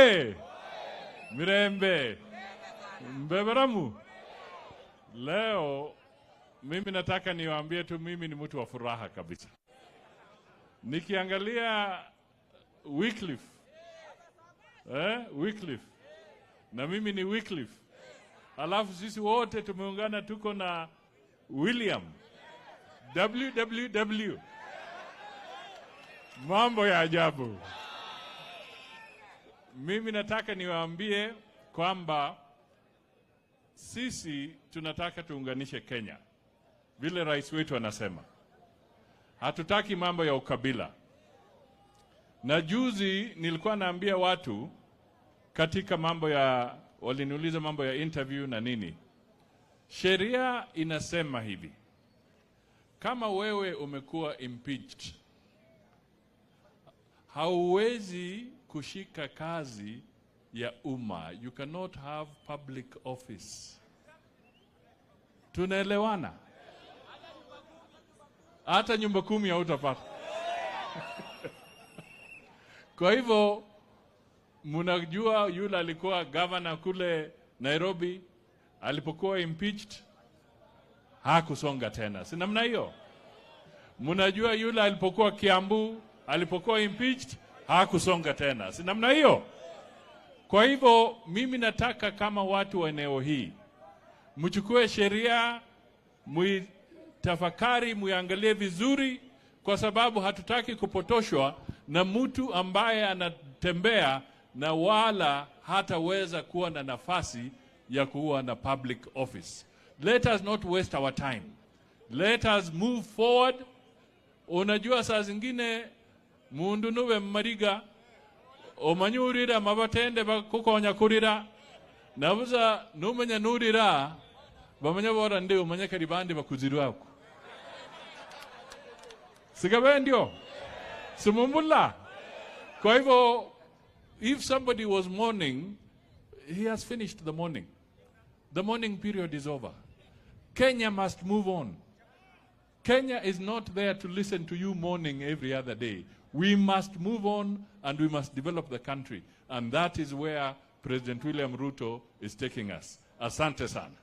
oye! Mirembe! Mbeberamu! Leo, mimi nataka niwaambie tu mimi ni mtu wa furaha kabisa. Nikiangalia Wycliffe, Wycliffe, na mimi ni Wycliffe. Alafu sisi wote tumeungana tuko na William. WWW. Mambo ya ajabu. Mimi nataka niwaambie kwamba sisi tunataka tuunganishe Kenya. Vile rais wetu anasema. Hatutaki mambo ya ukabila. Na juzi nilikuwa naambia watu katika mambo ya, waliniuliza mambo ya interview na nini. Sheria inasema hivi. Kama wewe umekuwa impeached, hauwezi kushika kazi ya umma. You cannot have public office. Tunaelewana? Hata nyumba 10 hautapata. Kwa hivyo, mnajua yule alikuwa governor kule Nairobi, alipokuwa impeached, hakusonga tena. Si namna hiyo? Mnajua yule alipokuwa Kiambu, alipokuwa impeached, hakusonga tena. Si namna hiyo? Kwa hivyo, mimi nataka kama watu wa eneo hii, mchukue sheria, muitafakari, muangalie vizuri, kwa sababu hatutaki kupotoshwa na mtu ambaye anatembea na wala hataweza kuwa na nafasi ya kuwa na public office. Let us not waste our time. Let us move forward. Unajua saa zingine mundu nuwe mmariga omanyurira mabatende bakukonya kurira nabuza numenya nurira bamanya bora ndi umanya karibandi bakuzirwako. Sigabe ndio? Sumumbula. Kwa hivyo, if somebody was mourning, he has finished the mourning. The mourning period is over. Kenya must move on. Kenya is not there to listen to you mourning every other day. We must move on and we must develop the country. And that is where President William Ruto is taking us. Asante sana.